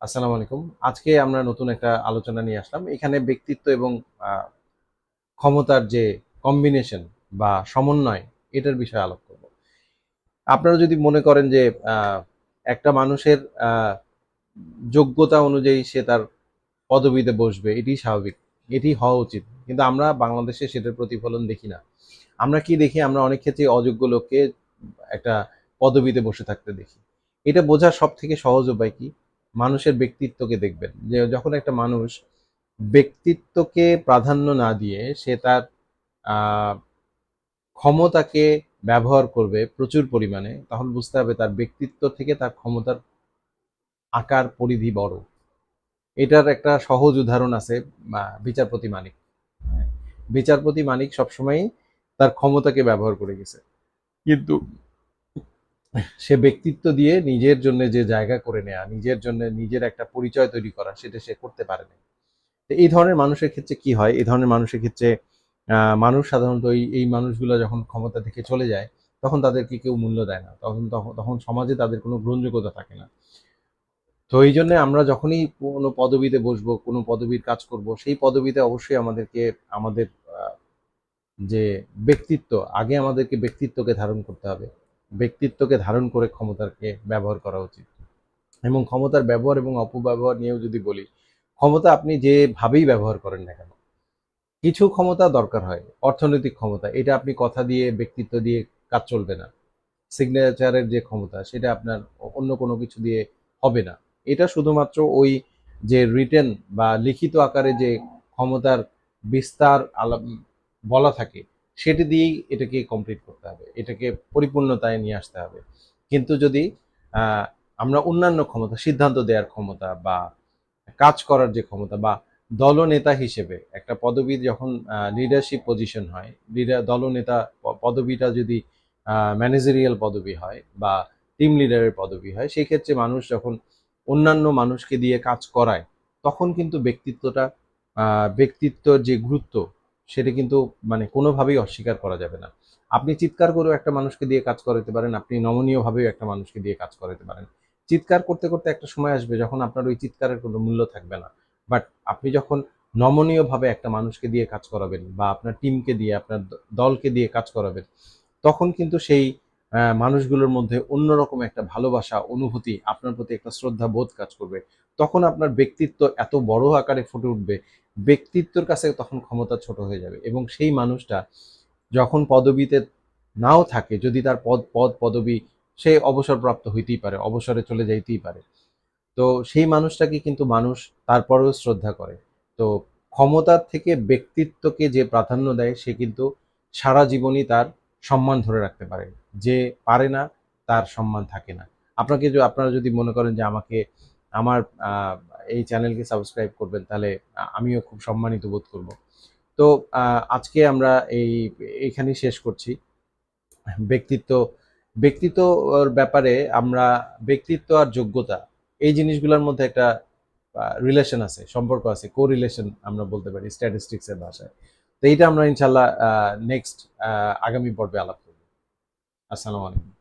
আসসালামু আলাইকুম। আজকে আমরা নতুন একটা আলোচনা নিয়ে আসলাম। এখানে ব্যক্তিত্ব এবং আ ক্ষমতার যে কম্বিনেশন বা সমন্বয় এটার বিষয়ে আলাপ করব। আপনারা যদি মনে করেন যে আ একটা মানুষের যোগ্যতা অনুযায়ী সে তার পদবিতে বসবে, এটিই স্বাভাবিক। এটি হওয়া উচিত। কিন্তু আমরা বাংলাদেশে সেটার প্রতিফলন দেখি না। আমরা কি দেখি? আমরা অনেক ক্ষেত্রেই অযোগ্য লোককে একটা পদবিতে বসে থাকতে দেখি। এটা বোঝার সবথেকে সহজ উপায় কি? মানুষের ব্যক্তিত্বকে দেখবেন। যে যখন একটা মানুষ ব্যক্তিত্বকে প্রাধান্য না দিয়ে সে তার আ ক্ষমতাকে ব্যবহার করবে প্রচুর পরিমাণে, তখন বুঝতে হবে তার ব্যক্তিত্ব থেকে তার ক্ষমতার আকার পরিধি বড়। এটার একটা সহজ উদাহরণ আছে বিচারপতি মানিক। হ্যাঁ? বিচারপতি মানিক সবসময়ই তার ক্ষমতাকে ব্যবহার করে গেছে। কিন্তু সে ব্যক্তিত্ব দিয়ে নিজের জন্য যে জায়গা করে নেয়া, নিজের জন্য নিজের একটা পরিচয় তৈরি করা, সেটা সে করতে পারেনি। তো এই ধরনের মানুষের ক্ষেত্রে কি হয়? এই ধরনের মানুষের ক্ষেত্রে মানুষ সাধারণত এই মানুষগুলা যখন ক্ষমতা থেকে চলে যায়, তখন তাদেরকে কেউ মূল্য দেয় না। তখন সমাজে তাদের কোনো গ্রহণযোগ্যতা থাকে না। তো এইজন্যে আমরা যখনই কোনো পদবিতে বসবো, কোনো পদবীর কাজ করব, সেই পদবিতে অবশ্যই আমাদেরকে আমাদের আ যে ব্যক্তিত্ব, আগে আমাদেরকে ব্যক্তিত্বকে ধারণ করতে হবে। ব্যক্তিত্বকে ধারণ করে ক্ষমতাকে ব্যবহার করা উচিত। এবং ক্ষমতার ব্যবহার এবং অপব্যবহার নিয়েও যদি বলি, ক্ষমতা আপনি যেভাবেই ব্যবহার করেন না কেন, কিছু ক্ষমতা দরকার হয়। অর্থনৈতিক ক্ষমতা, এটা আপনি কথা দিয়ে, ব্যক্তিত্ব দিয়ে কাজ চলবে না। সিগনেচারের যে ক্ষমতা, সেটা আপনার অন্য কোনো কিছু দিয়ে হবে না। এটা শুধুমাত্র ওই যে রিটেন বা লিখিত আকারে যে ক্ষমতার বিস্তার বলা থাকে, সেটি দিয়েই এটাকে কমপ্লিট করতে হবে। এটাকে পরিপূর্ণতায় নিয়ে আসতে হবে। কিন্তু যদি আ আমরা অন্যান্য ক্ষমতা, সিদ্ধান্ত দেওয়ার ক্ষমতা বা কাজ করার যে ক্ষমতা বা দলনেতা হিসেবে একটা পদবী যখন লিডারশিপ পজিশন হয়, দলনেতা পদবিটা যদি ম্যানেজেরিয়াল পদবি হয় বা টিম লিডারের পদবি হয়, সেই ক্ষেত্রে মানুষ যখন অন্যান্য মানুষকে দিয়ে কাজ করায়, তখন কিন্তু ব্যক্তিত্বর যে গুরুত্ব, সেটা কিন্তু মানে কোনোভাবেই অস্বীকার করা যাবে না। আপনি চিৎকার করেও একটা মানুষকে দিয়ে কাজ করাতে পারেন, আপনি নমনীয়ভাবেও একটা মানুষকে দিয়ে কাজ করাতে পারেন। চিৎকার করতে, করতে একটা সময় আসবে যখন আপনার ওই চিৎকারের কোনো মূল্য থাকবে না। বাট আপনি যখন নমনীয়ভাবে একটা মানুষকে দিয়ে কাজ করাবেন বা আপনার টিমকে দিয়ে, আপনার দলকে দিয়ে কাজ করাবেন, তখন কিন্তু সেই মানুষগুলোর মধ্যে অন্যরকম একটা ভালোবাসা, অনুভূতি, আপনার প্রতি একটা শ্রদ্ধাবোধ কাজ করবে। তখন আপনার ব্যক্তিত্ব এত বড় আকারে ফুটে উঠবে, ব্যক্তিত্বের কাছে তখন ক্ষমতা ছোট হয়ে যাবে এবং সেই মানুষটা যখন পদবিতে নাও থাকে, যদি তার পদবি সে অবসরপ্রাপ্ত হইতেই পারে, অবসরে চলে যাইতেই পারে। তো সেই মানুষটাকে কিন্তু মানুষ তারপরেও শ্রদ্ধা করে। তো ক্ষমতার থেকে ব্যক্তিত্বকে যে প্রাধান্য দেয়, সে কিন্তু সারা জীবনই তার সম্মান ধরে রাখতে পারে। যে পারে না, তার সম্মান থাকে না। আপনারা যদি মনে করেন যে আমার আ এই চ্যানেলকে সাবস্ক্রাইব করবেন, তাহলে আমিও খুব সম্মানিত বোধ করব। তো আ আজকে আমরা এইখানেই শেষ করছি। ব্যক্তিত্ব ব্যক্তিত্বর ব্যাপারে আমরা ব্যক্তিত্ব আর যোগ্যতা এই জিনিসগুলোর মধ্যে একটা রিলেশন আছে, সম্পর্ক আছে, কো-রিলেশন আমরা বলতে পারি স্ট্যাটিস্টিক্স এর ভাষায়। তো এইটা আমরা ইনশাআল্লাহ নেক্সট আগামী পর্বে আলাপ করব। আসসালামু আলাইকুম।